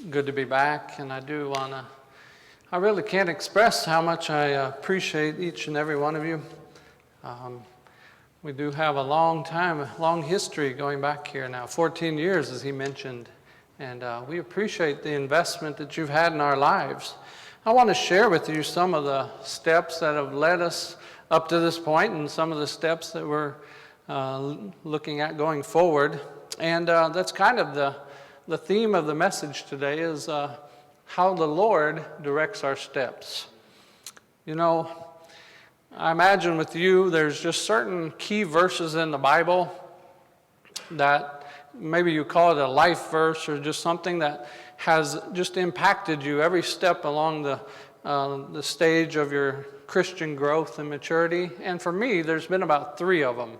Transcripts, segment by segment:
good to be back, and I really can't express how much I appreciate each and every one of you. We do have a long history going back here now, 14 years as he mentioned, and we appreciate the investment that you've had in our lives. I want to share with you some of the steps that have led us up to this point and some of the steps that we're looking at going forward, and that's kind of the theme of the message today is how the Lord directs our steps. You know, I imagine with you there's just certain key verses in the Bible that maybe you call it a life verse or just something that has just impacted you every step along the stage of your Christian growth and maturity. And for me, there's been about 3 of them.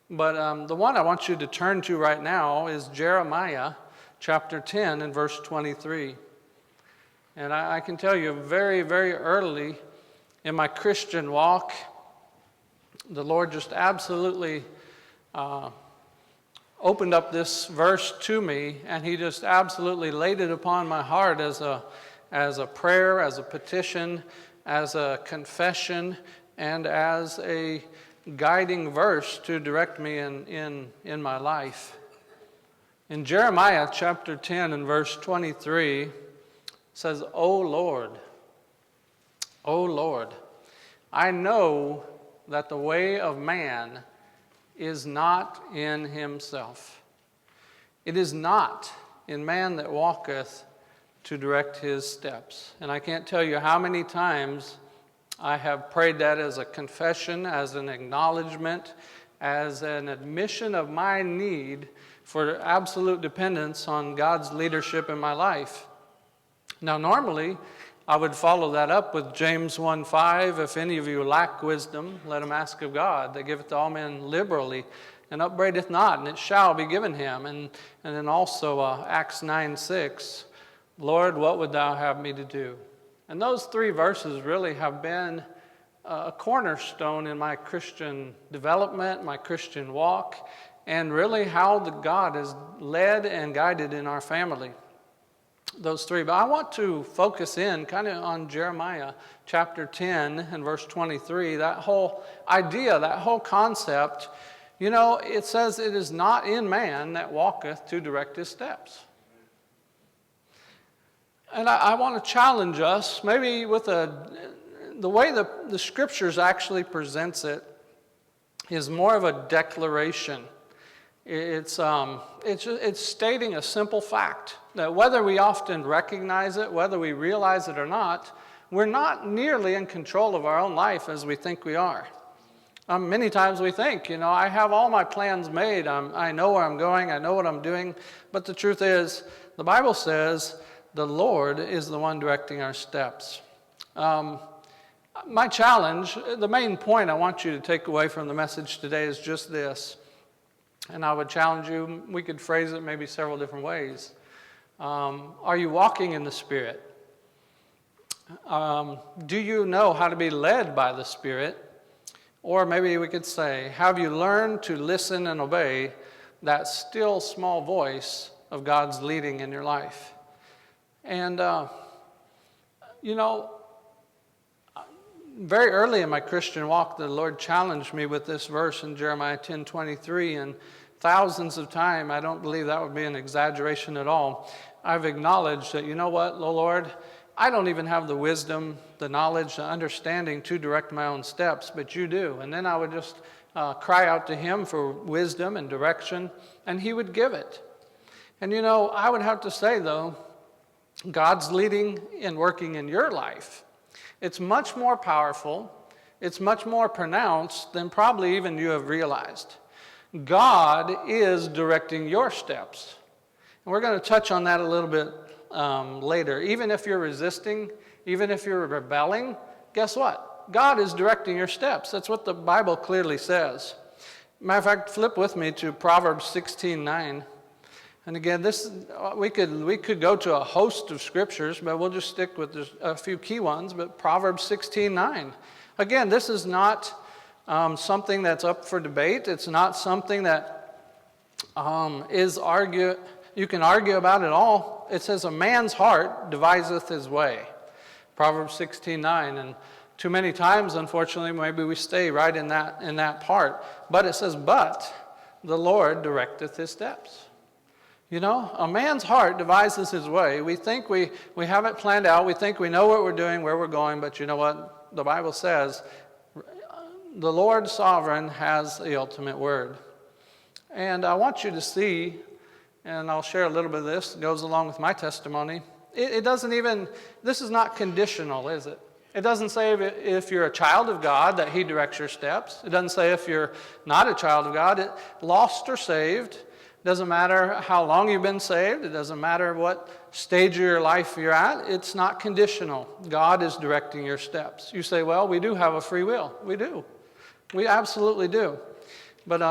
But the one I want you to turn to right now is Jeremiah chapter 10 and verse 23. And I can tell you very, very early in my Christian walk, the Lord just absolutely opened up this verse to me, and he just absolutely laid it upon my heart as a prayer, as a petition, as a confession, and as a guiding verse to direct me in my life. In Jeremiah chapter 10 and verse 23, it says, O Lord, I know that the way of man is not in himself. It is not in man that walketh to direct his steps. And I can't tell you how many times I have prayed that as a confession, as an acknowledgement, as an admission of my need for absolute dependence on God's leadership in my life. Now, normally, I would follow that up with James 1:5, if any of you lack wisdom, let him ask of God, that giveth to all men liberally, and upbraideth not, and it shall be given him. And then also Acts 9:6, Lord, what would thou have me to do? And those 3 verses really have been a cornerstone in my Christian development, my Christian walk, and really how God has led and guided in our family. Those 3. But I want to focus in kind of on Jeremiah chapter 10 and verse 23, that whole idea, that whole concept. You know, it says it is not in man that walketh to direct his steps. And I want to challenge us, maybe with the way the Scriptures actually presents it is more of a declaration. It's stating a simple fact that whether we often recognize it, whether we realize it or not, we're not nearly in control of our own life as we think we are. Many times we think, I have all my plans made. I know where I'm going. I know what I'm doing. But the truth is, the Bible says the Lord is the one directing our steps. My challenge, the main point I want you to take away from the message today is just this. And I would challenge you, we could phrase it maybe several different ways. Are you walking in the Spirit? Do you know how to be led by the Spirit? Or maybe we could say, have you learned to listen and obey that still small voice of God's leading in your life? And, very early in my Christian walk, the Lord challenged me with this verse in Jeremiah 10:23, and thousands of times, I don't believe that would be an exaggeration at all, I've acknowledged that, you know what, Lord, I don't even have the wisdom, the knowledge, the understanding to direct my own steps, but you do. And then I would just cry out to him for wisdom and direction, and he would give it. And I would have to say, though, God's leading and working in your life, it's much more powerful, it's much more pronounced than probably even you have realized. God is directing your steps. And we're going to touch on that a little bit later. Even if you're resisting, even if you're rebelling, guess what? God is directing your steps. That's what the Bible clearly says. Matter of fact, flip with me to Proverbs 16:9. And again, we could go to a host of scriptures, but we'll just stick with a few key ones. But Proverbs 16:9. Again, this is not something that's up for debate. It's not something that you can argue about at all. It says, a man's heart deviseth his way. Proverbs 16:9. And too many times, unfortunately, maybe we stay right in that part. But it says, but the Lord directeth his steps. You know, a man's heart devises his way. We think we have it planned out. We think we know what we're doing, where we're going. But you know what? The Bible says the Lord sovereign has the ultimate word. And I want you to see, and I'll share a little bit of this. It goes along with my testimony. It doesn't even, this is not conditional, is it? It doesn't say if you're a child of God that he directs your steps. It doesn't say if you're not a child of God, lost or saved. It doesn't matter how long you've been saved. It doesn't matter what stage of your life you're at. It's not conditional. God is directing your steps. You say, well, we do have a free will. We do. We absolutely do. But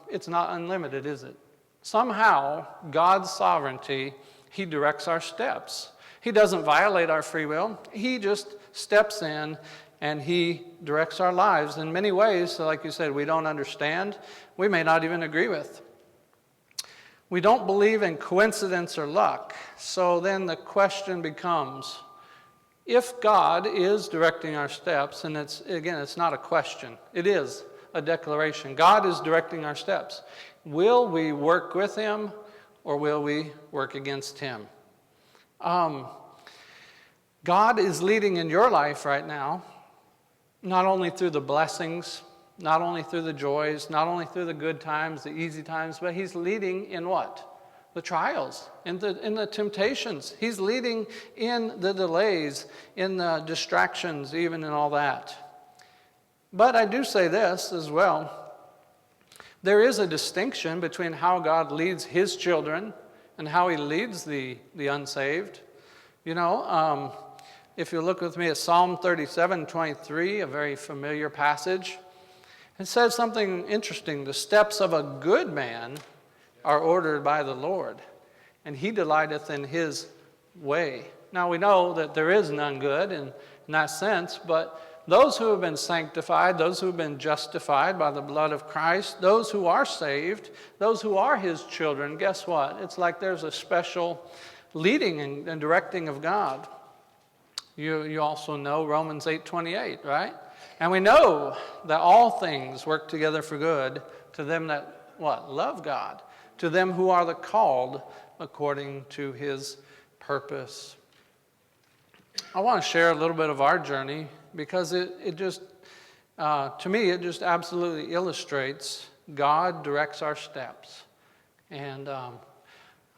it's not unlimited, is it? Somehow, God's sovereignty, he directs our steps. He doesn't violate our free will. He just steps in and he directs our lives in many ways. So like you said, we don't understand. We may not even agree with. We don't believe in coincidence or luck. So then the question becomes, if God is directing our steps, and it's not a question. It is a declaration. God is directing our steps. Will we work with him or will we work against him? God is leading in your life right now, not only through the blessings, not only through the joys, not only through the good times, the easy times, but he's leading in what? The trials, in the temptations. He's leading in the delays, in the distractions, even in all that. But I do say this as well. There is a distinction between how God leads his children and how he leads the unsaved. You know, if you look with me at Psalm 37:23, a very familiar passage, it says something interesting. The steps of a good man are ordered by the Lord, and he delighteth in his way. Now we know that there is none good in that sense, but those who have been sanctified, those who have been justified by the blood of Christ, those who are saved, those who are his children, guess what? It's like there's a special leading and directing of God. You also know Romans 8:28, right? And we know that all things work together for good to them that, what? Love God. To them who are the called according to his purpose. I want to share a little bit of our journey because it just, to me, it just absolutely illustrates God directs our steps. And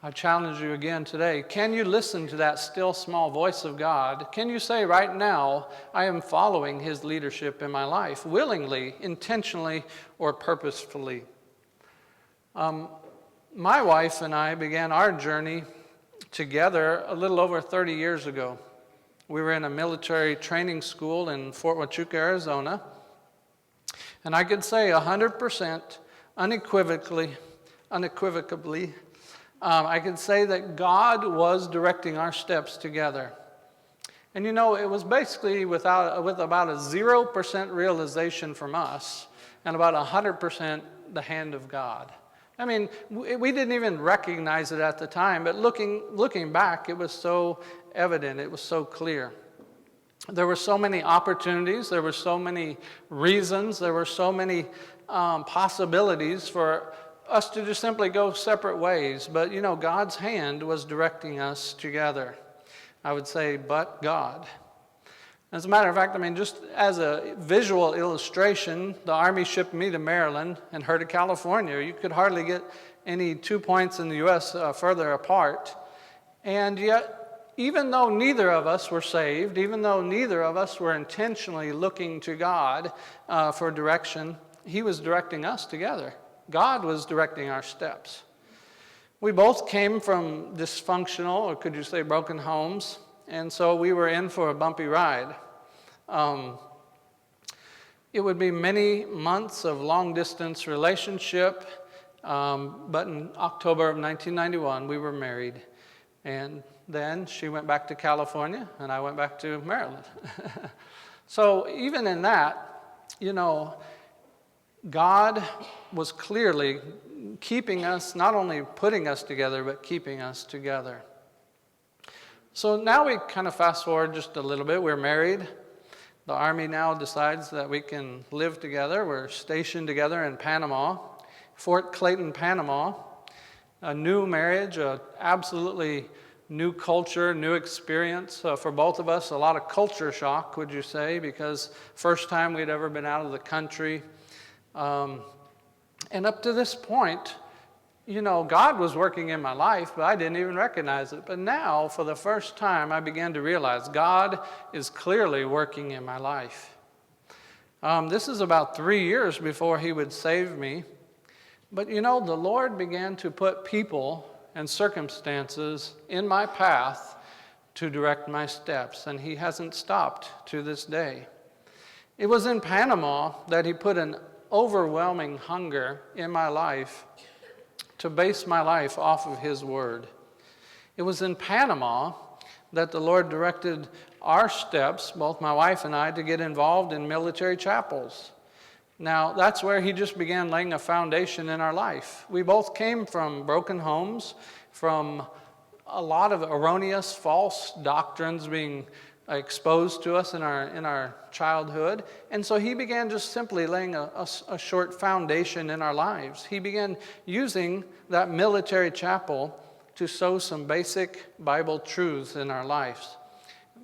I challenge you again today, can you listen to that still small voice of God? Can you say right now, I am following his leadership in my life, willingly, intentionally, or purposefully? My wife and I began our journey together a little over 30 years ago. We were in a military training school in Fort Huachuca, Arizona. And I could say 100% unequivocally, I could say that God was directing our steps together. And you know, it was basically with about a 0% realization from us and about 100% the hand of God. I mean, we didn't even recognize it at the time, but looking back, it was so evident, it was so clear. There were so many opportunities, there were so many reasons, there were so many possibilities for us to just simply go separate ways. But, you know, God's hand was directing us together. I would say, but God. As a matter of fact, I mean, just as a visual illustration, the Army shipped me to Maryland and her to California. You could hardly get any 2 points in the U.S. Further apart. And yet, even though neither of us were saved, even though neither of us were intentionally looking to God for direction, he was directing us together. God was directing our steps. We both came from dysfunctional, or could you say broken homes, and so we were in for a bumpy ride. It would be many months of long-distance relationship, but in October of 1991, we were married. And then she went back to California, and I went back to Maryland. So even in that, you know, God was clearly keeping us, not only putting us together, but keeping us together. So now we kind of fast forward just a little bit. We're married. The Army now decides that we can live together. We're stationed together in Panama, Fort Clayton, Panama. A new marriage, a absolutely new culture, new experience for both of us. A lot of culture shock, would you say, because first time we'd ever been out of the country. And up to this point, you know, God was working in my life, but I didn't even recognize it. But now, for the first time, I began to realize God is clearly working in my life. This is about 3 years before He would save me. But you know, the Lord began to put people and circumstances in my path to direct my steps, and He hasn't stopped to this day. It was in Panama that He put an overwhelming hunger in my life to base my life off of His Word. It was in Panama that the Lord directed our steps, both my wife and I, to get involved in military chapels. Now, that's where He just began laying a foundation in our life. We both came from broken homes, from a lot of erroneous, false doctrines being exposed to us in our childhood. And so He began just simply laying a short foundation in our lives. He began using that military chapel to sow some basic Bible truths in our lives.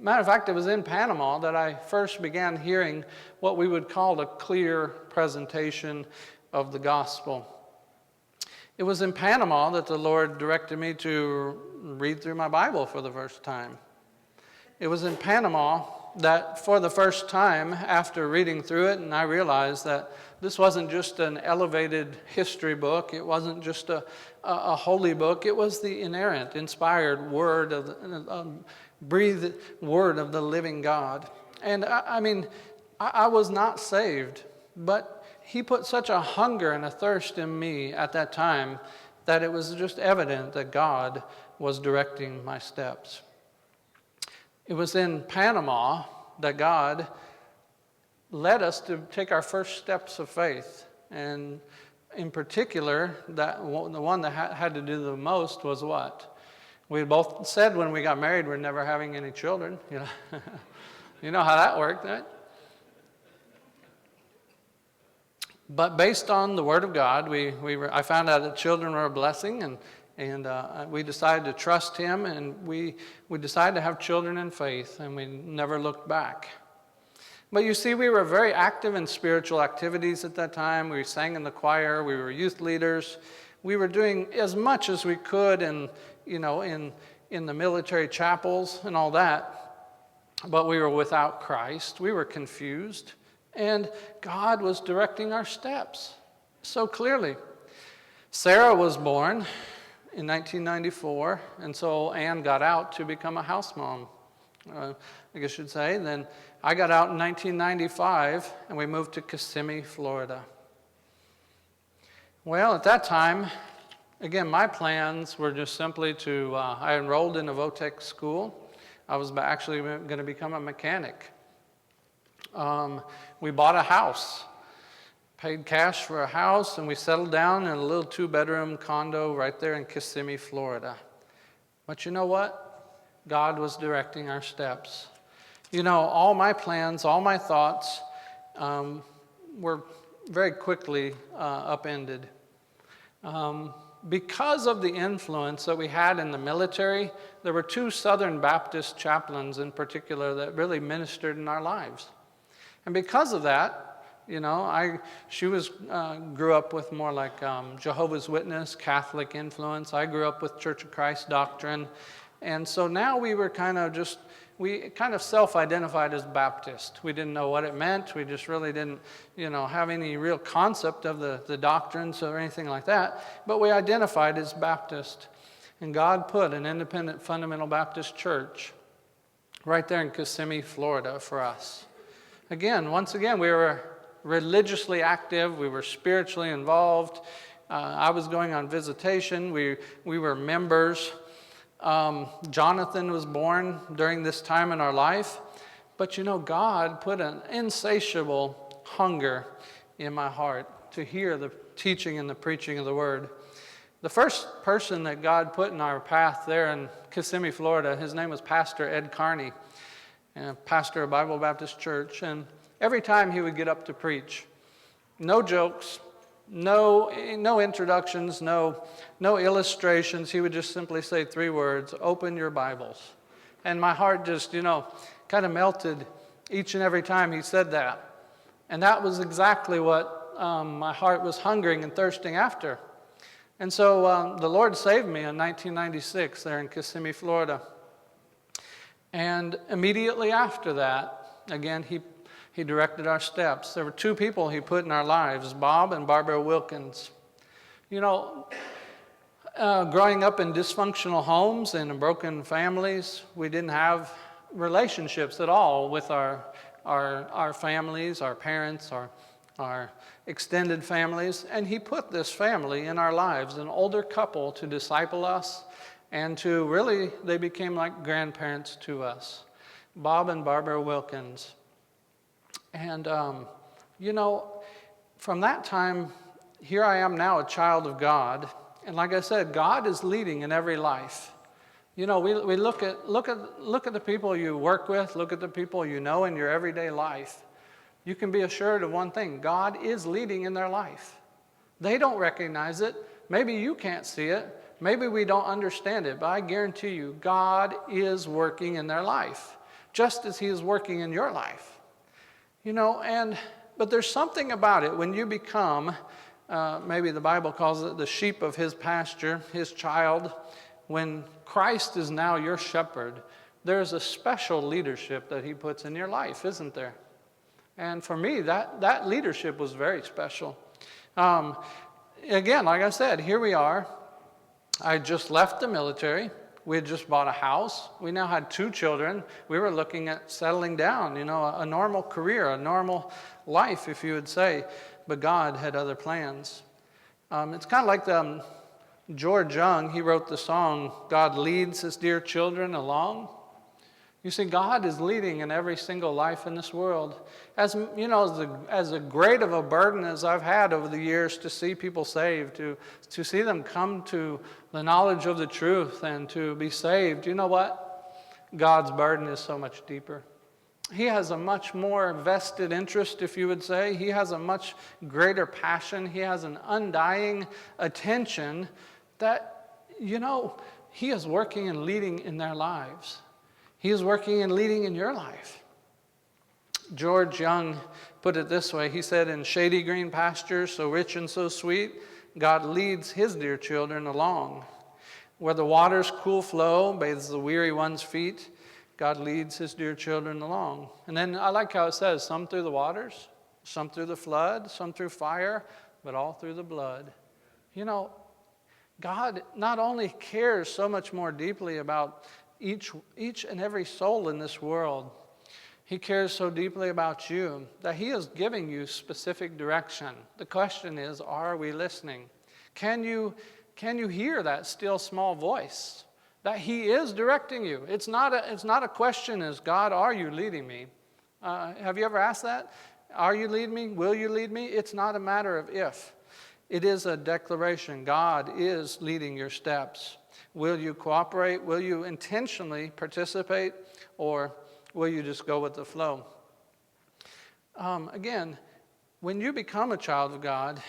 Matter of fact, it was in Panama that I first began hearing what we would call a clear presentation of the gospel. It was in Panama that the Lord directed me to read through my Bible for the first time. It was in Panama that for the first time, after reading through it, and I realized that this wasn't just an elevated history book, it wasn't just a holy book, it was the inerrant, inspired word of the breathed word of the living God. And I was not saved, but He put such a hunger and a thirst in me at that time that it was just evident that God was directing my steps. It was in Panama that God led us to take our first steps of faith. And in particular, the one that had to do the most was what? We both said when we got married we're never having any children. You know, you know how that worked, right? But based on the Word of God, I found out that children were a blessing, and we decided to trust Him, and we decided to have children in faith, and we never looked back. But you see, we were very active in spiritual activities at that time. We sang in the choir. We were youth leaders. We were doing as much as we could in the military chapels and all that. But we were without Christ. We were confused. And God was directing our steps so clearly. Sarah was born in 1994, and so Anne got out to become a house mom, I guess I should say. And then I got out in 1995, and we moved to Kissimmee, Florida. Well, at that time, again, my plans were just simply I enrolled in a Votech school. I was actually going to become a mechanic. We bought a house, paid cash for a house, and we settled down in a little 2-bedroom condo right there in Kissimmee, Florida. But you know what? God was directing our steps. You know, all my plans, all my thoughts were very quickly upended. Because of the influence that we had in the military, there were 2 Southern Baptist chaplains in particular that really ministered in our lives. And because of that, you know, she grew up with more like Jehovah's Witness, Catholic influence. I grew up with Church of Christ doctrine. And so now we kind of self-identified as Baptist. We didn't know what it meant. We just really didn't, have any real concept of the doctrines or anything like that. But we identified as Baptist. And God put an independent fundamental Baptist church right there in Kissimmee, Florida for us. Once again, we were religiously active. We were spiritually involved. I was going on visitation. We were members. Jonathan was born during this time in our life. But God put an insatiable hunger in my heart to hear the teaching and the preaching of the Word. The first person that God put in our path there in Kissimmee, Florida, his name was Pastor Ed Carney, pastor of Bible Baptist Church. And every time he would get up to preach, no jokes, no introductions, no illustrations. He would just simply say 3 words: open your Bibles. And my heart just, kind of melted each and every time he said that. And that was exactly what my heart was hungering and thirsting after. And so the Lord saved me in 1996 there in Kissimmee, Florida. And immediately after that, again, he directed our steps. There were 2 people he put in our lives, Bob and Barbara Wilkins. Growing up in dysfunctional homes and in broken families, we didn't have relationships at all with our families, our parents, our extended families. And he put this family in our lives, an older couple, to disciple us, and to really, they became like grandparents to us, Bob and Barbara Wilkins. And, from that time, here I am now, a child of God. And like I said, God is leading in every life. We look at the people you work with, look at the people you know in your everyday life. You can be assured of one thing: God is leading in their life. They don't recognize it. Maybe you can't see it. Maybe we don't understand it, but I guarantee you, God is working in their life, just as he is working in your life. But there's something about it when you become, maybe the Bible calls it the sheep of his pasture, his child. When Christ is now your shepherd, there's a special leadership that he puts in your life, isn't there? And for me, that leadership was very special. Again, like I said, here we are. I just left the military. We had just bought a house. We now had 2 children. We were looking at settling down, a normal career, a normal life, if you would say. But God had other plans. It's kind of like George Young. He wrote the song, "God leads his dear children along." You see, God is leading in every single life in this world. As a great of a burden as I've had over the years to see people saved, to see them come to the knowledge of the truth and to be saved, you know what? God's burden is so much deeper. He has a much more vested interest, if you would say. He has a much greater passion. He has an undying attention that, he is working and leading in their lives. He is working and leading in your life. George Young put it this way. He said, "In shady green pastures, so rich and so sweet, God leads his dear children along. Where the water's cool flow bathes the weary one's feet, God leads his dear children along." And then I like how it says, some through the waters, some through the flood, some through fire, but all through the blood. God not only cares so much more deeply about each and every soul in this world, he cares so deeply about you that he is giving you specific direction. The question is, are we listening? Can you hear that still small voice that he is directing you? It's not a question as, "God, are you leading me?" Have you ever asked that? Are you leading me? Will you lead me? It's not a matter of if. It is a declaration. God is leading your steps. Will you cooperate? Will you intentionally participate? Or will you just go with the flow? Again, when you become a child of God,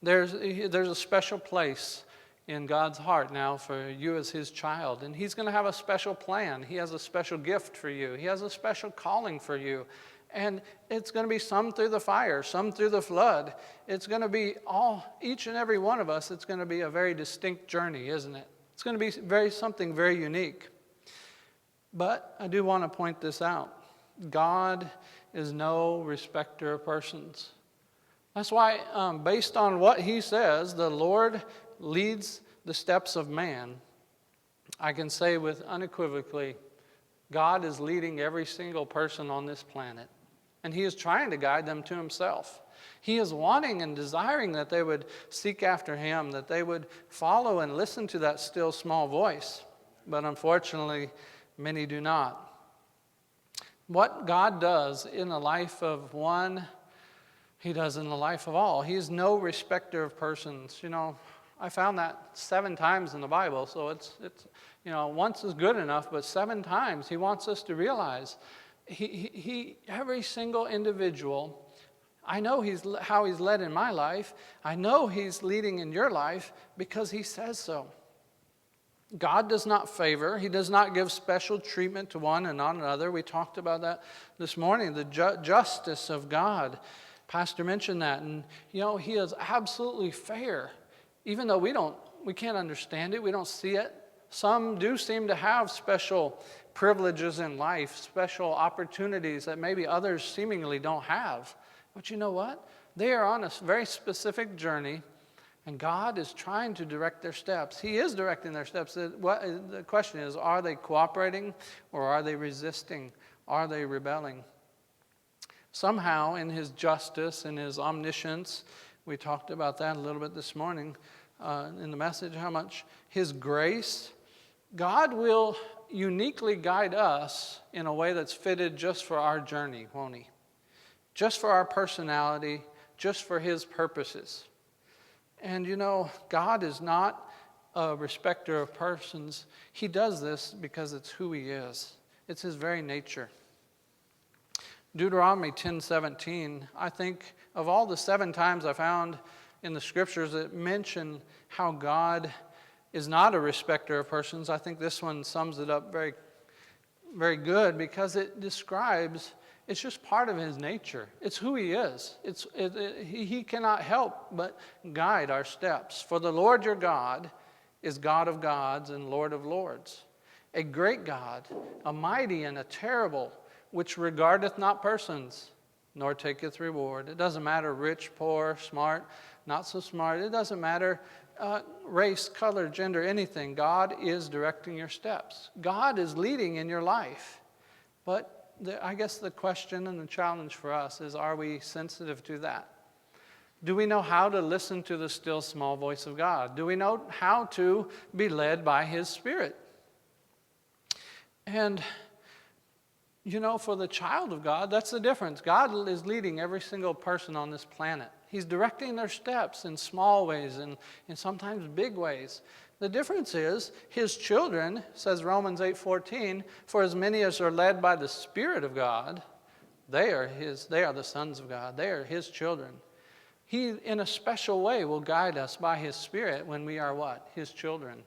there's a special place in God's heart now for you as his child. And he's going to have a special plan. He has a special gift for you. He has a special calling for you. And it's going to be some through the fire, some through the flood. It's going to be each and every one of us. It's going to be a very distinct journey, isn't it? It's going to be something very unique. But I do want to point this out. God is no respecter of persons. That's why, based on what he says, the Lord leads the steps of man. I can say with unequivocally, God is leading every single person on this planet. And he is trying to guide them to himself. He is wanting and desiring that they would seek after him, that they would follow and listen to that still small voice. But unfortunately, many do not. What God does in the life of one, he does in the life of all. He is no respecter of persons. I found that 7 times in the Bible, so it's once is good enough, but 7 times he wants us to realize he every single individual, I know how he's led in my life. I know he's leading in your life because he says so. God does not favor. He does not give special treatment to one and not another. We talked about that this morning, the justice of God. Pastor mentioned that, and he is absolutely fair. Even though we can't understand it, we don't see it. Some do seem to have special privileges in life, special opportunities that maybe others seemingly don't have. But you know what? They are on a very specific journey, and God is trying to direct their steps. He is directing their steps. The question is, are they cooperating or are they resisting? Are they rebelling? Somehow, in his justice and his omniscience, we talked about that a little bit this morning in the message, how much his grace, God will uniquely guide us in a way that's fitted just for our journey, won't he? Just for our personality, just for his purposes. And God is not a respecter of persons. He does this because it's who he is. It's his very nature. Deuteronomy 10:17, I think of all the 7 times I found in the scriptures that mention how God is not a respecter of persons, I think this one sums it up very, very good because it describes, it's just part of his nature. It's who he is. He cannot help but guide our steps. For the Lord your God is God of gods and Lord of lords, a great God, a mighty and a terrible, which regardeth not persons, nor taketh reward. It doesn't matter rich, poor, smart, not so smart. It doesn't matter race, color, gender, anything. God is directing your steps. God is leading in your life. But I guess the question and the challenge for us is, are we sensitive to that? Do we know how to listen to the still small voice of God? Do we know how to be led by his Spirit? And for the child of God, that's the difference. God is leading every single person on this planet. He's directing their steps in small ways and sometimes big ways. The difference is his children, says Romans 8:14, for as many as are led by the Spirit of God, they are the sons of God. They are his children. He, in a special way, will guide us by his Spirit when we are what? His children.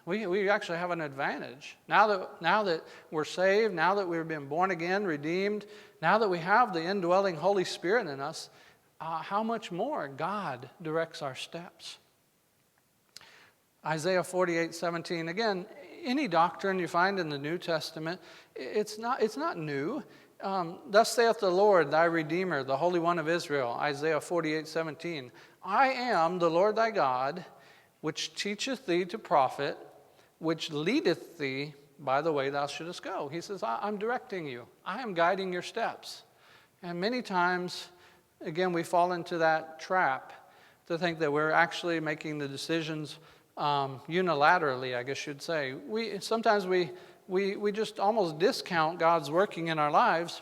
We actually have an advantage. Now that we're saved, now that we've been born again, redeemed, now that we have the indwelling Holy Spirit in us, how much more God directs our steps. Isaiah 48:17. Again, any doctrine you find in the New Testament, it's not new. Thus saith the Lord, thy Redeemer, the Holy One of Israel. Isaiah 48:17. I am the Lord thy God, which teacheth thee to profit, which leadeth thee by the way thou shouldest go. He says, I'm directing you. I am guiding your steps. And many times, again, we fall into that trap to think that we're actually making the decisions unilaterally, I guess you'd say. Sometimes we just almost discount God's working in our lives,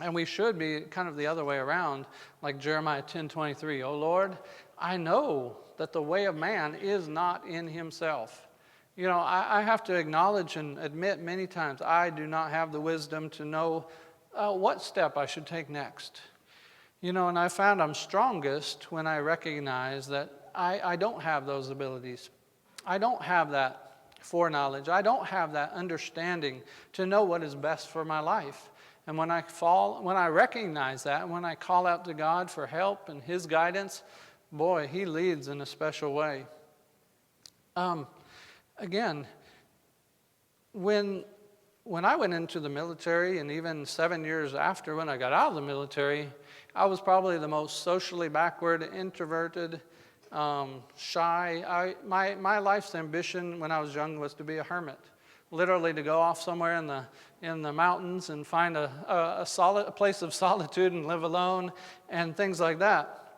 and we should be kind of the other way around, like Jeremiah 10:23. Oh Lord, I know that the way of man is not in himself. I have to acknowledge and admit many times I do not have the wisdom to know what step I should take next. And I found I'm strongest when I recognize that I don't have those abilities. I don't have that foreknowledge. I don't have that understanding to know what is best for my life. And when I recognize that, and when I call out to God for help and his guidance, boy, he leads in a special way. Again, when I went into the military, and even 7 years after when I got out of the military, I was probably the most socially backward, introverted, shy. My life's ambition when I was young was to be a hermit, literally to go off somewhere in the mountains and find a place of solitude and live alone and things like that.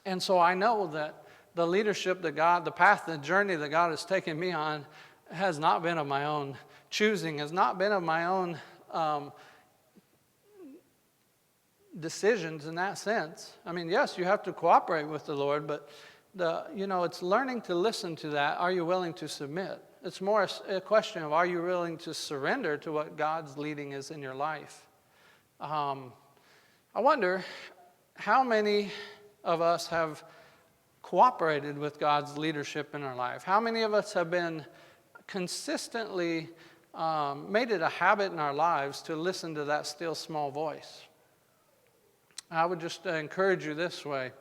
And so I know that the leadership that God, the path, the journey that God has taken me on has not been of my own choosing, has not been of my own decisions in that sense. I mean, yes, you have to cooperate with the Lord, but it's learning to listen to that. Are you willing to submit? It's more a question of, are you willing to surrender to what God's leading is in your life? I wonder how many of us have cooperated with God's leadership in our life. How many of us have been consistently made it a habit in our lives to listen to that still small voice? I would just encourage you this way.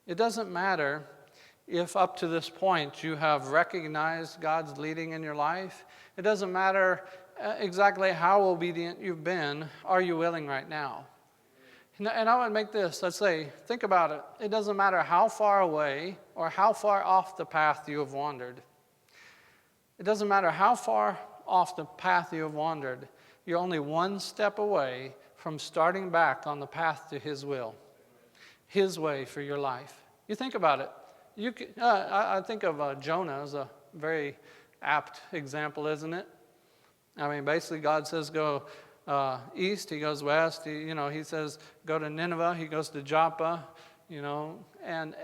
It doesn't matter if up to this point you have recognized God's leading in your life. It doesn't matter exactly how obedient you've been. Are you willing right now? And I would make this, let's say, think about it. It doesn't matter how far away or how far off the path you have wandered. It doesn't matter how far off the path you have wandered. You're only one step away from starting back on the path to His will, His way for your life. You think about it. I think of Jonah as a very apt example, isn't it? I mean, basically God says go east, he goes west. He says go to Nineveh, he goes to Joppa, and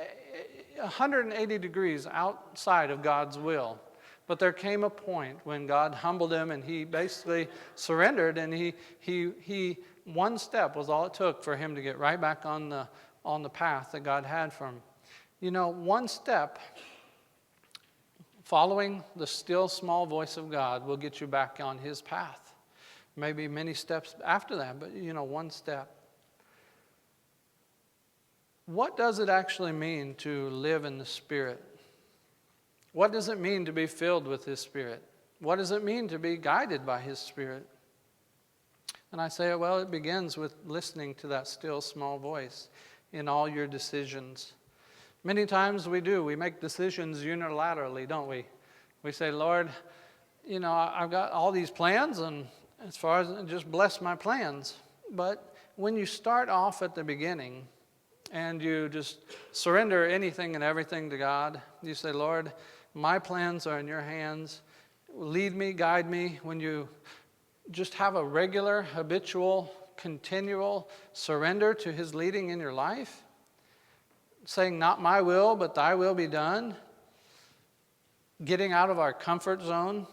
180 degrees outside of God's will. But there came a point when God humbled him and he basically surrendered, and he one step was all it took for him to get right back on the path that God had for him. One step following the still small voice of God will get you back on His path. Maybe many steps after that, but one step. What does it actually mean to live in the Spirit? What does it mean to be filled with His Spirit? What does it mean to be guided by His Spirit? And I say, well, it begins with listening to that still small voice in all your decisions. Many times we make decisions unilaterally, don't we? We say, Lord, I've got all these plans, and as far as just bless my plans. But when you start off at the beginning and you just surrender anything and everything to God, you say, Lord, my plans are in your hands. Lead me, guide me. When you just have a regular, habitual, continual surrender to His leading in your life, saying, not my will, but thy will be done, getting out of our comfort zone.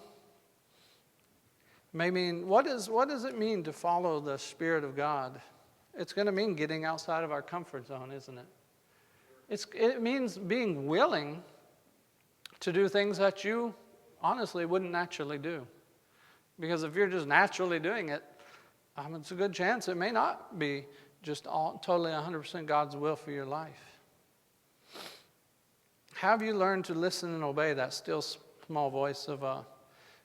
What does it mean to follow the Spirit of God? It's going to mean getting outside of our comfort zone, isn't it? It means being willing to do things that you honestly wouldn't naturally do. Because if you're just naturally doing it, it's a good chance it may not be just totally 100% God's will for your life. Have you learned to listen and obey that still small voice of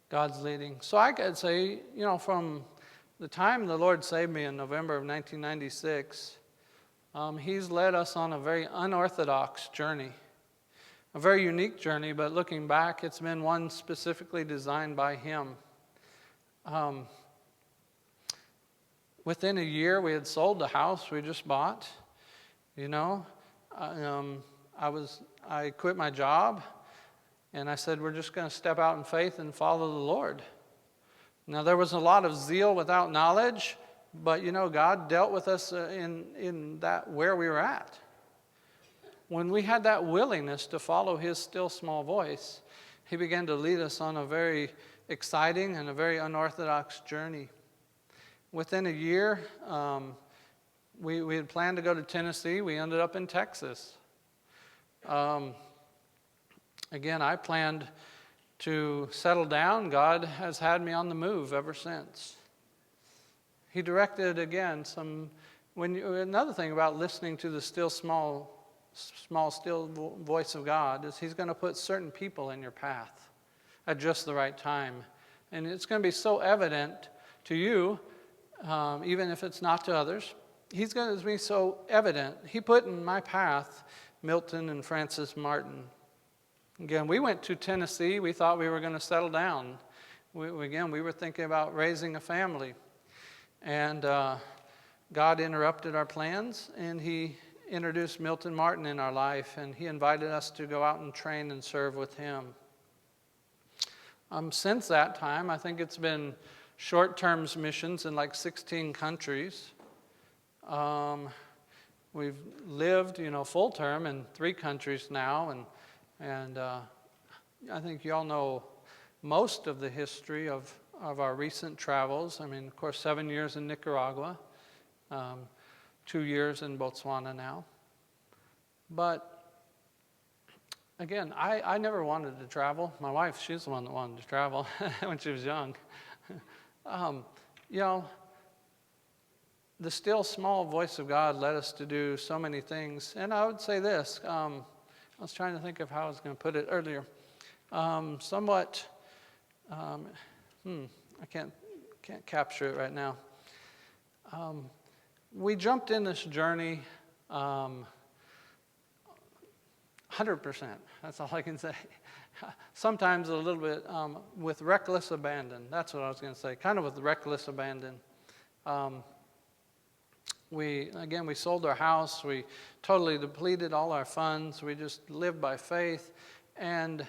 God's leading? So I could say, from the time the Lord saved me in November of 1996, He's led us on a very unorthodox journey, a very unique journey, but looking back, it's been one specifically designed by Him. Within a year, we had sold the house we just bought. I quit my job, and I said, we're just going to step out in faith and follow the Lord. Now, there was a lot of zeal without knowledge, but, God dealt with us in that where we were at. When we had that willingness to follow His still small voice, He began to lead us on a very exciting and a very unorthodox journey. Within a year, we had planned to go to Tennessee. We ended up in Texas. Again, I planned to settle down. God has had me on the move ever since. He directed, again, another thing about listening to the still small voice of God is He's going to put certain people in your path at just the right time. And it's going to be so evident to you, even if it's not to others. He's going to be so evident. He put in my path Milton and Francis Martin. Again, we went to Tennessee. We thought we were going to settle down. We were thinking about raising a family. And God interrupted our plans, and He introduced Milton Martin in our life, and He invited us to go out and train and serve with him. Since that time, I think it's been short-term missions in like 16 countries. we've lived, full term in 3 countries now, and I think you all know most of the history of our recent travels. I mean, of course, 7 years in Nicaragua, 2 years in Botswana now. But again, I never wanted to travel. My wife, she's the one that wanted to travel when she was young. The still small voice of God led us to do so many things. And I would say this, I was trying to think of how I was going to put it earlier. Somewhat, I can't capture it right now. We jumped in this journey 100%. That's all I can say. Sometimes a little bit with reckless abandon. That's what I was going to say, kind of with reckless abandon. We sold our house. We totally depleted all our funds. We just lived by faith. And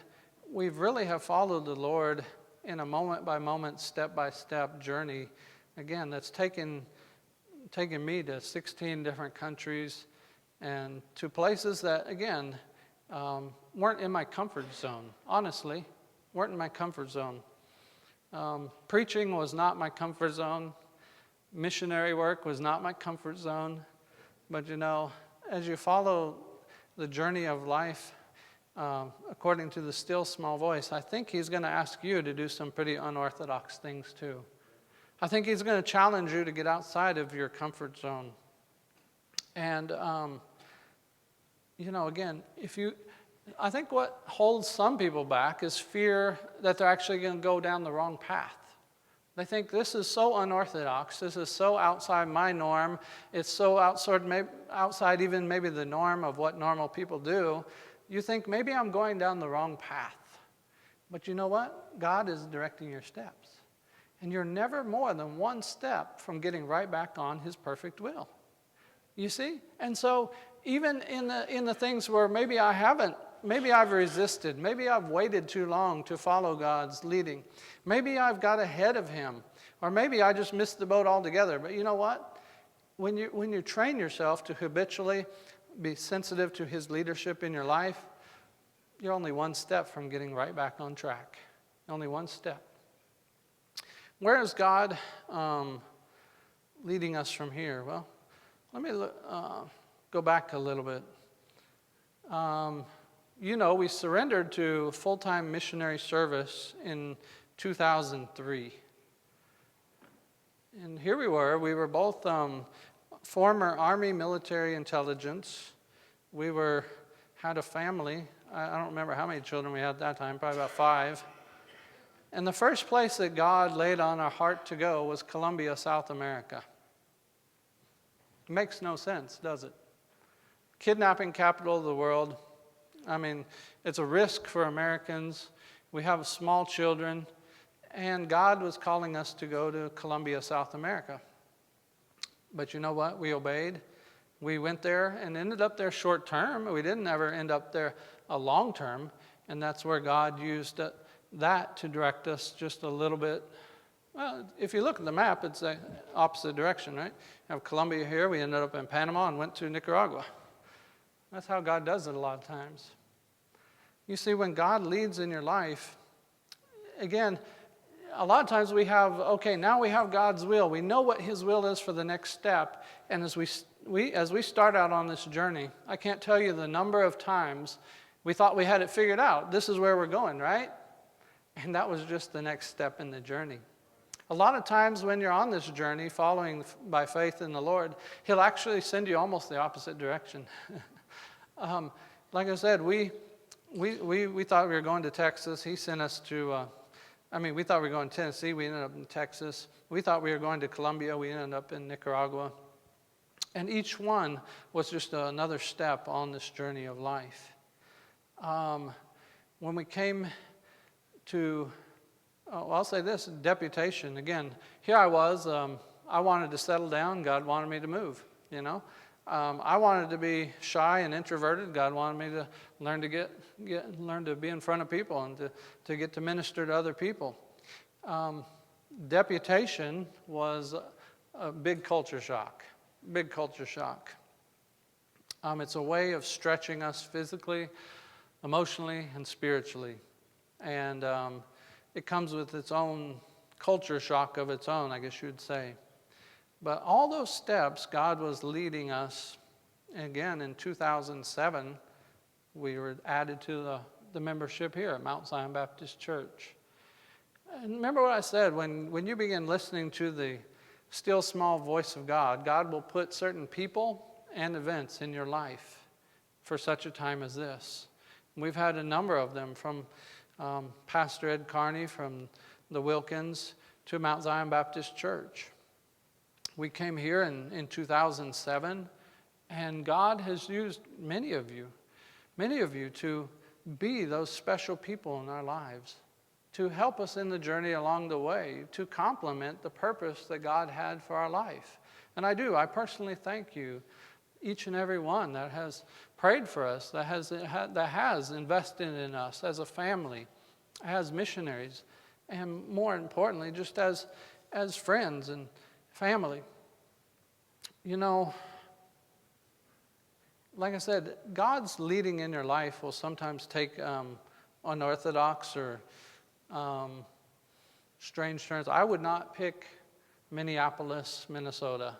we really have followed the Lord in a moment-by-moment, step-by-step journey. Again, that's taken me to 16 different countries and to places that, again, weren't in my comfort zone. Honestly, weren't in my comfort zone. Preaching was not my comfort zone. Missionary work was not my comfort zone. But as you follow the journey of life, according to the still small voice, I think he's going to ask you to do some pretty unorthodox things too. I think he's going to challenge you to get outside of your comfort zone. And, again, I think what holds some people back is fear that they're actually going to go down the wrong path. They think this is so unorthodox, this is so outside my norm, it's so outside even maybe the norm of what normal people do. You think, maybe I'm going down the wrong path. But you know what? God is directing your steps. And you're never more than one step from getting right back on his perfect will. You see? And so even in the things where maybe I've resisted, maybe I've waited too long to follow God's leading, maybe I've got ahead of him, or maybe I just missed the boat altogether. But you know what? When you train yourself to habitually be sensitive to his leadership in your life, you're only one step from getting right back on track. Only one step. Where is God leading us from here? Well, let me go back a little bit. We surrendered to full-time missionary service in 2003. And here we were both former Army military intelligence. We had a family. I don't remember how many children we had at that time, probably about 5. And the first place that God laid on our heart to go was Colombia, South America. It makes no sense, does it? Kidnapping capital of the world. I mean, it's a risk for Americans. We have small children. And God was calling us to go to Colombia, South America. But you know what? We obeyed. We went there and ended up there short term. We didn't ever end up there a long term. And that's where God used that to direct us just a little bit. Well, if you look at the map, it's the opposite direction, right? You have Colombia here. We ended up in Panama and went to Nicaragua. That's how God does it a lot of times. You see, when God leads in your life, again, a lot of times now we have God's will. We know what his will is for the next step. And as we start out on this journey, I can't tell you the number of times we thought we had it figured out. This is where we're going, right? And that was just the next step in the journey. A lot of times when you're on this journey, following by faith in the Lord, he'll actually send you almost the opposite direction. Like I said, we thought we were going to Texas. He sent us to, we thought we were going to Tennessee. We ended up in Texas. We thought we were going to Colombia. We ended up in Nicaragua. And each one was just another step on this journey of life. When we came to, I'll say this, deputation. Again, here I was. I wanted to settle down. God wanted me to move, I wanted to be shy and introverted. God wanted me to learn to be in front of people and to get to minister to other people. Deputation was a big culture shock. Big culture shock. It's a way of stretching us physically, emotionally, and spiritually. And it comes with its own culture shock of its own, I guess you would say. But all those steps, God was leading us. Again, in 2007, we were added to the membership here at Mount Zion Baptist Church. And remember what I said, when you begin listening to the still small voice of God, God will put certain people and events in your life for such a time as this. We've had a number of them, from Pastor Ed Carney from the Wilkins to Mount Zion Baptist Church. We came here in 2007, and God has used many of you to be those special people in our lives, to help us in the journey along the way, to complement the purpose that God had for our life. And I personally thank you, each and every one that has prayed for us, that has invested in us as a family, as missionaries, and more importantly, just as friends and family. You know, like I said, God's leading in your life will sometimes take unorthodox or strange turns. I would not pick Minneapolis, Minnesota.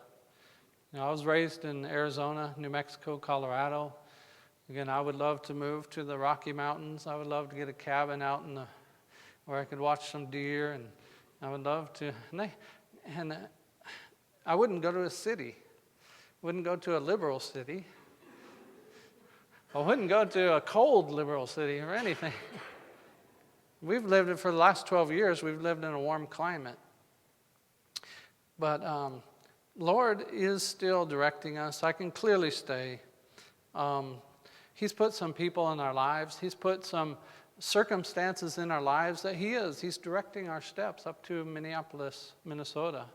You know, I was raised in Arizona, New Mexico, Colorado. Again, I would love to move to the Rocky Mountains. I would love to get a cabin out where I could watch some deer, and I would love to. And I wouldn't go to a city. Wouldn't go to a liberal city. I wouldn't go to a cold liberal city or anything. We've lived it for the last 12 years. We've lived in a warm climate. But Lord is still directing us. I can clearly say He's put some people in our lives. He's put some circumstances in our lives that He's directing our steps up to Minneapolis, Minnesota.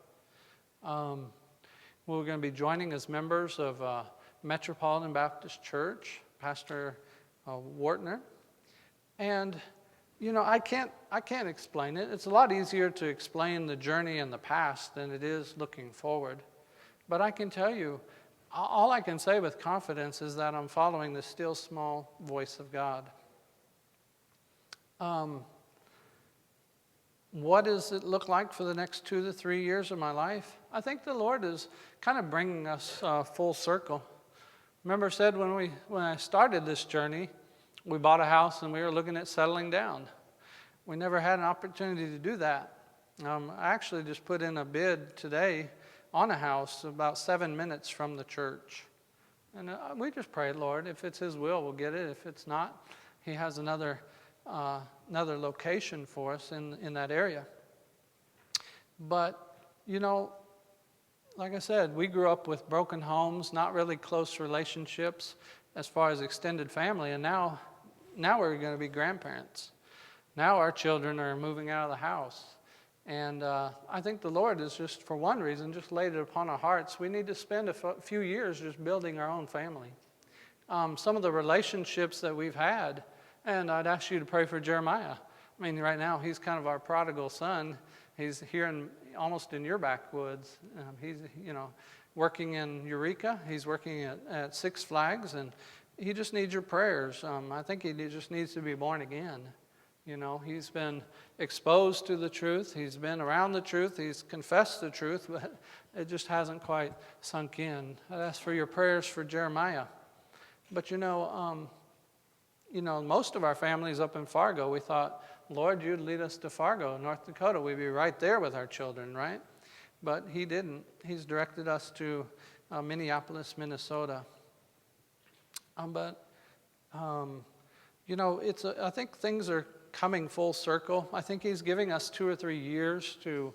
We're going to be joining as members of Metropolitan Baptist Church, Pastor Wartner. And, you know, I can't explain it. It's a lot easier to explain the journey in the past than it is looking forward. But I can tell you, all I can say with confidence is that I'm following the still small voice of God. What does it look like for the next 2 to 3 years of my life? I think the Lord is kind of bringing us full circle. Remember I said when I started this journey, we bought a house and we were looking at settling down. We never had an opportunity to do that. I actually just put in a bid today on a house about 7 minutes from the church. And we just prayed, Lord, if it's His will, we'll get it. If it's not, He has another location for us in that area. But, you know, like I said, we grew up with broken homes, not really close relationships as far as extended family, and now we're going to be grandparents. Now our children are moving out of the house. And I think the Lord is just, for one reason, just laid it upon our hearts. We need to spend a few years just building our own family. Some of the relationships that we've had, and I'd ask you to pray for Jeremiah. I mean, right now he's kind of our prodigal son. He's here almost in your backwoods. He's, you know, working in Eureka. He's working at Six Flags, and he just needs your prayers. I think he just needs to be born again. You know, he's been exposed to the truth. He's been around the truth. He's confessed the truth, but it just hasn't quite sunk in. I'd ask for your prayers for Jeremiah. But you know, most of our families up in Fargo, we thought, Lord, you'd lead us to Fargo, North Dakota. We'd be right there with our children, right? But He didn't. He's directed us to Minneapolis, Minnesota. You know, I think things are coming full circle. I think He's giving us 2 or 3 years to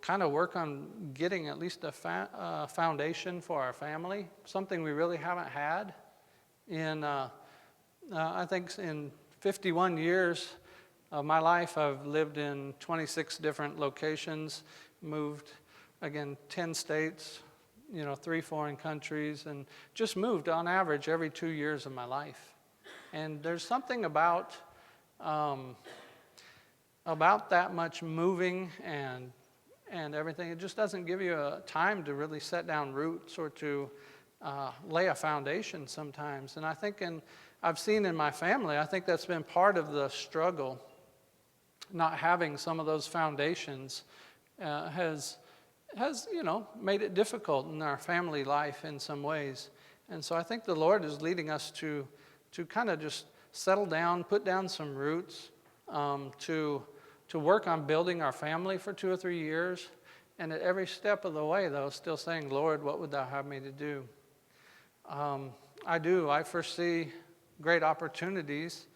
kind of work on getting at least a foundation for our family, something we really haven't had I think in 51 years of my life, I've lived in 26 different locations, moved, again, 10 states, 3 foreign countries, and just moved on average every 2 years of my life. And there's something about that much moving and everything. It just doesn't give you a time to really set down roots or to lay a foundation sometimes. And I think I've seen in my family, I think that's been part of the struggle. Not having some of those foundations has made it difficult in our family life in some ways. And so I think the Lord is leading us to kind of just settle down, put down some roots, to work on building our family for 2 or 3 years. And at every step of the way, though, still saying, Lord, what would thou have me to do? I foresee great opportunities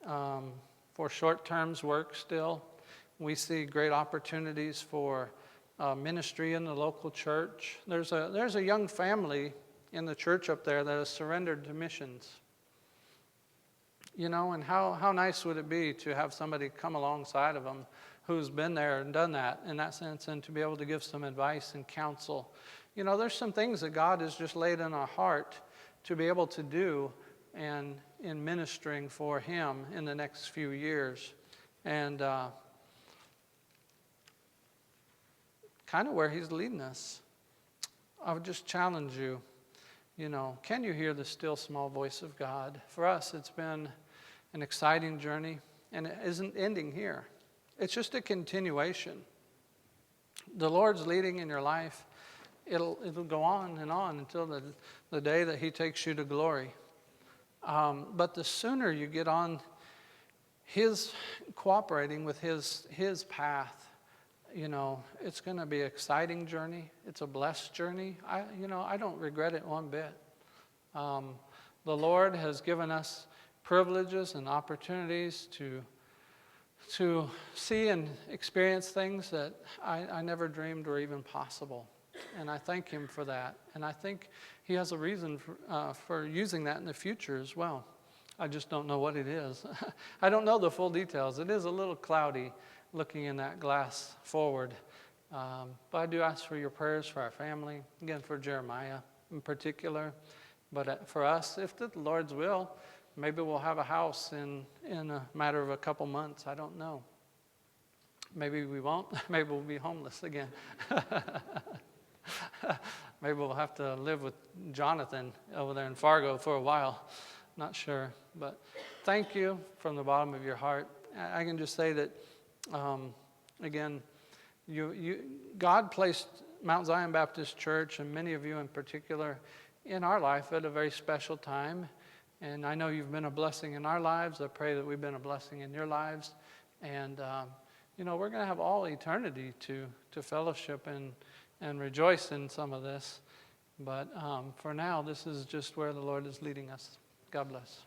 for short-term work still. We see great opportunities for ministry in the local church. There's a young family in the church up there that has surrendered to missions. And how nice would it be to have somebody come alongside of them who's been there and done that in that sense, and to be able to give some advice and counsel. There's some things that God has just laid in our heart to be able to do and in ministering for Him in the next few years. And kind of where He's leading us. I would just challenge you, can you hear the still small voice of God? For us, it's been an exciting journey, and it isn't ending here. It's just a continuation. The Lord's leading in your life. It'll go on and on until the day that He takes you to glory. But the sooner you get on His cooperating with His path, it's going to be an exciting journey. It's a blessed journey. I don't regret it one bit. The Lord has given us privileges and opportunities to see and experience things that I never dreamed were even possible. And I thank Him for that. And I think He has a reason for using that in the future as well. I just don't know what it is. I don't know the full details. It is a little cloudy looking in that glass forward. But I do ask for your prayers for our family, again for Jeremiah in particular. But for us, if the Lord's will, maybe we'll have a house in a matter of a couple months. I don't know. Maybe we won't. Maybe we'll be homeless again. Maybe we'll have to live with Jonathan over there in Fargo for a while. Not sure. But thank you from the bottom of your heart. I can just say that, again, God placed Mount Zion Baptist Church, and many of you in particular, in our life at a very special time. And I know you've been a blessing in our lives. I pray that we've been a blessing in your lives. And, we're going to have all eternity to fellowship and rejoice in some of this. But for now, this is just where the Lord is leading us. God bless.